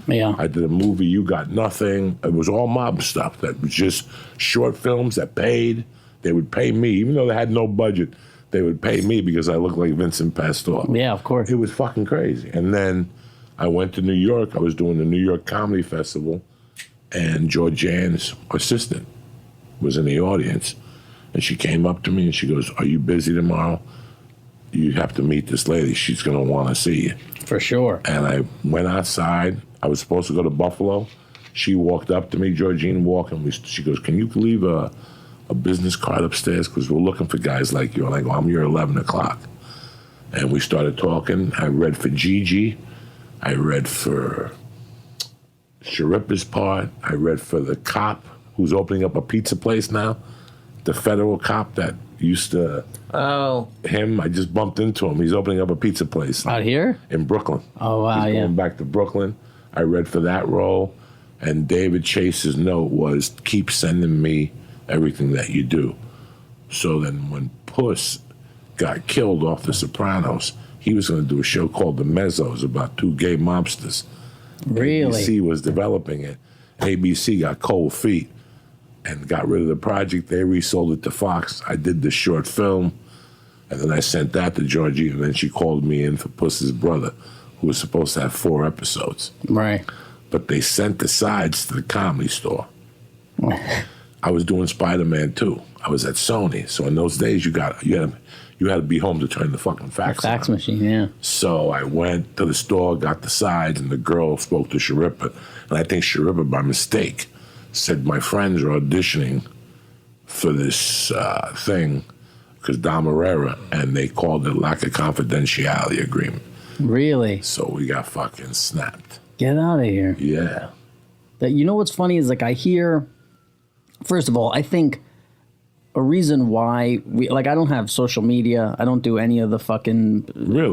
Yeah. I did a movie, You Got Nothing. It was all mob stuff. That was just short films that paid. They would pay me, even though they had no budget. They would pay me because I looked like Vincent Pastor. Yeah, of course. It was fucking crazy. And then I went to New York. I was doing the New York Comedy Festival, and Georgianne's assistant was in the audience. And she came up to me and she goes, "Are you busy tomorrow? You have to meet this lady. She's going to want to see you." For sure. And I went outside. I was supposed to go to Buffalo. She walked up to me, Georgine walked, and she goes, "Can you leave a business card upstairs? Because we're looking for guys like you." And I go, "I'm your 11 o'clock." And we started talking. I read for Gigi. I read for Sharippa's part. I read for the cop who's opening up a pizza place now. The federal cop that used to... Oh. Him, I just bumped into him. He's opening up a pizza place. Out here? In Brooklyn. Oh, wow, He's going back to Brooklyn. I read for that role. And David Chase's note was, "Keep sending me everything that you do." So then when Puss got killed off The Sopranos, he was going to do a show called The Mezzos about two gay mobsters. Really? ABC was developing it. ABC got cold feet and got rid of the project. They resold it to Fox. I did the short film, and then I sent that to Georgie, and then she called me in for Puss's brother, who was supposed to have 4 episodes. Right. But they sent the sides to the Comedy Store. I was doing Spider-Man 2. I was at Sony. So in those days, you had to be home to turn the fucking fax on. Machine, yeah. So I went to the store, got the sides, and the girl spoke to Sharippa. And I think Sharippa, by mistake, said, "My friends are auditioning for this thing," because Dom Herrera, and they called it lack of confidentiality agreement. Really? So we got fucking snapped. Get out of here. Yeah. You know what's funny is, like, I hear, first of all, I think a reason why I don't have social media. I don't do any of the fucking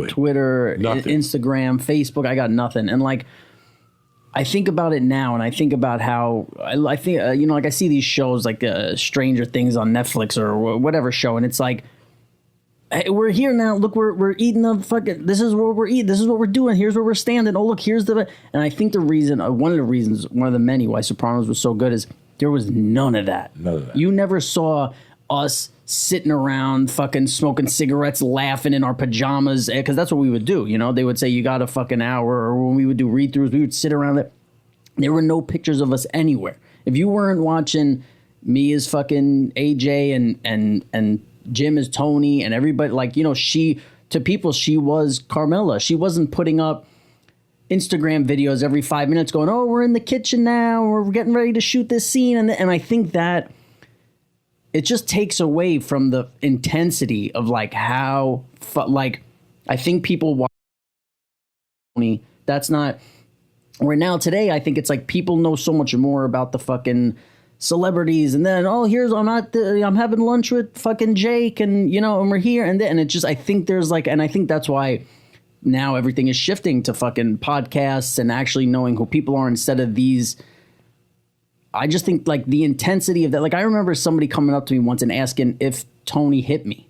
Twitter, Instagram, Facebook. I got nothing. And like, I think about it now, and I think about how I think like I see these shows like Stranger Things on Netflix or whatever show, and it's like, hey, we're here now. Look, we're eating the fucking. This is what we're eating. This is what we're doing. Here's where we're standing. Oh, look, here's the. And I think the reason, one of the many why Sopranos was so good is there was none of that. None of that. You never saw us sitting around fucking smoking cigarettes, laughing in our pajamas, because that's what we would do. You know, they would say, "You got a fucking hour," or when we would do read-throughs, we would sit around there. There were no pictures of us anywhere. If you weren't watching me as fucking AJ and Jim as Tony and everybody, like, you know, she was Carmela. She wasn't putting up Instagram videos every 5 minutes going, "Oh, we're in the kitchen now, we're getting ready to shoot this scene." And I think that it just takes away from the intensity of like how, like, I think people watch Tony. That's not where now today. I think it's like people know so much more about the fucking celebrities, and then I'm having lunch with fucking Jake, and you know, and we're here, and it just, I think there's like, and I think that's why now everything is shifting to fucking podcasts and actually knowing who people are instead of these. I just think like the intensity of that. Like I remember somebody coming up to me once and asking if Tony hit me,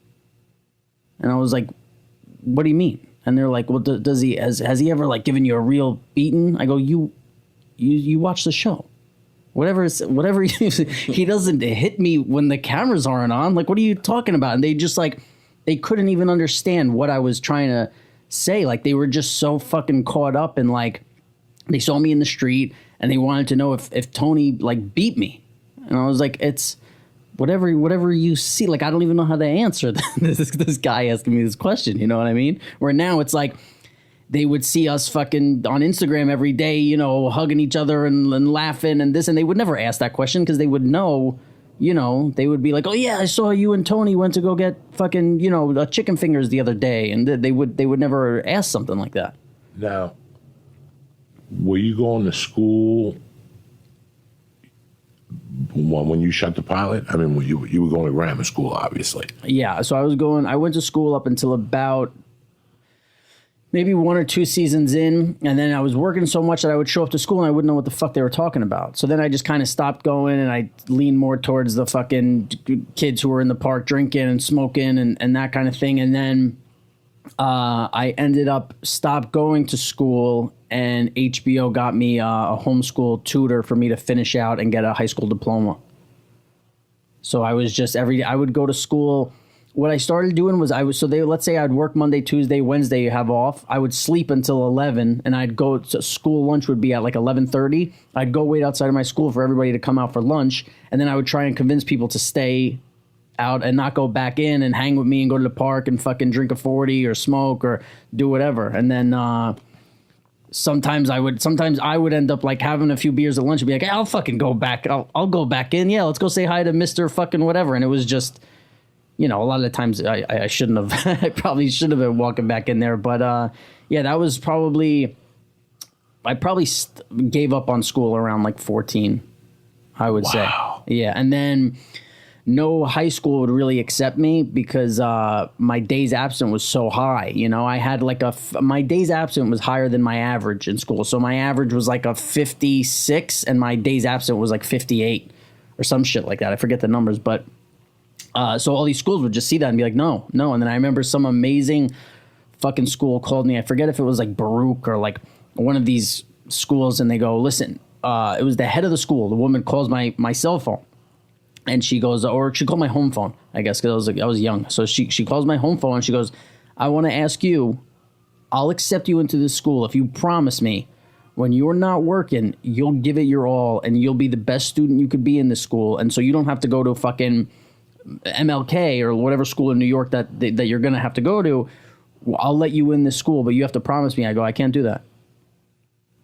and I was like, "What do you mean?" And they're like, "Well, does he has he ever like given you a real beating?" I go, "You watch the show. Whatever he doesn't hit me when the cameras aren't on. Like, what are you talking about?" And they just like, they couldn't even understand what I was trying to say. Like, they were just so fucking caught up in like, they saw me in the street and they wanted to know if Tony like beat me. And I was like, it's whatever you see. Like, I don't even know how to answer this guy asking me this question. You know what I mean? Where now it's like, they would see us fucking on Instagram every day, you know, hugging each other and laughing and this, and they would never ask that question because they would know, you know, they would be like, "Oh yeah, I saw you and Tony went to go get fucking, you know, chicken fingers the other day," and they would never ask something like that. Now, were you going to school when you shot the pilot? I mean, you were going to grammar school, obviously. Yeah, so I went to school up until about maybe 1 or 2 seasons in, and then I was working so much that I would show up to school and I wouldn't know what the fuck they were talking about. So then I just kind of stopped going, and I leaned more towards the fucking kids who were in the park drinking and smoking and that kind of thing. And then I ended up stopped going to school, and HBO got me a homeschool tutor for me to finish out and get a high school diploma. So I was just every day I would go to school. What I started doing was let's say I'd work Monday, Tuesday, Wednesday, have off. I would sleep until 11, and I'd go to school. Lunch would be at like 11:30. I'd go wait outside of my school for everybody to come out for lunch, and then I would try and convince people to stay out and not go back in and hang with me and go to the park and fucking drink a 40 or smoke or do whatever. And then sometimes I would end up like having a few beers at lunch and be like, hey, I'll fucking go back. I'll go back in. Yeah, let's go say hi to Mr. fucking whatever. And it was just, a lot of the times I shouldn't have. I probably should have been walking back in there. But yeah, that was probably. I probably gave up on school around like 14. I would say. Yeah, and then no high school would really accept me because my days absent was so high. I had like my days absent was higher than my average in school. So my average was like a 56 and my days absent was like 58 or some shit like that. I forget the numbers, but so all these schools would just see that and be like, no. And then I remember some amazing fucking school called me. I forget if it was like Baruch or like one of these schools, and they go, listen, it was the head of the school. The woman calls my cell phone. And she goes, or she called my home phone, I guess, because I was young. So she calls my home phone and she goes, I want to ask you, I'll accept you into this school if you promise me when you're not working, you'll give it your all and you'll be the best student you could be in this school. And so you don't have to go to fucking MLK or whatever school in New York that you're going to have to go to. I'll let you in this school, but you have to promise me. I go, I can't do that.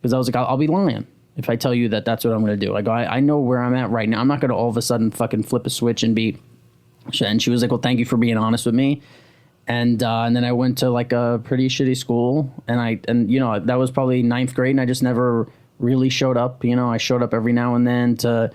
Because I was like, I'll be lying if I tell you that that's what I'm going to do. I go, I know where I'm at right now. I'm not going to all of a sudden fucking flip a switch and be. And she was like, well, thank you for being honest with me. And then I went to like a pretty shitty school, and that was probably 9th grade, and I just never really showed up. I showed up every now and then to.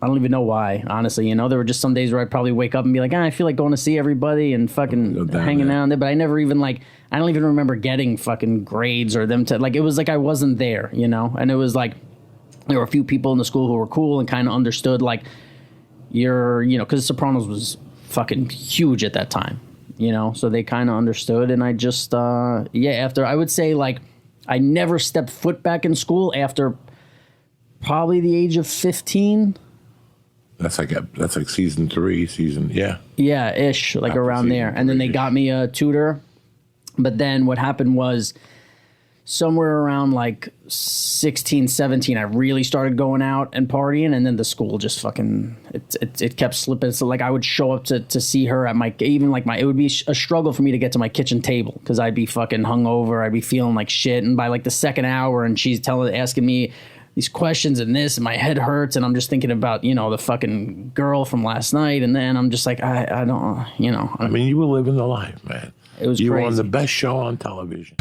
I don't even know why, honestly. There were just some days where I'd probably wake up and be like, I feel like going to see everybody and fucking hanging out there. But I never even I don't even remember getting fucking grades or them to, it was like I wasn't there, And it was like, there were a few people in the school who were cool and kind of understood, because Sopranos was fucking huge at that time, So they kind of understood. And I just, after, I would say, I never stepped foot back in school after probably the age of 15. That's like season 3, ish, like around there. And then they got me a tutor. But then what happened was somewhere around 16, 17, I really started going out and partying, and then the school just fucking it kept slipping. So I would show up to see her at it would be a struggle for me to get to my kitchen table because I'd be fucking hungover, I'd be feeling like shit, and by the second hour, and she's asking me these questions and this, and my head hurts, and I'm just thinking about, the fucking girl from last night, and then I'm just like, I don't, I mean, you were living the life, man. It was you crazy. were on the best show on television.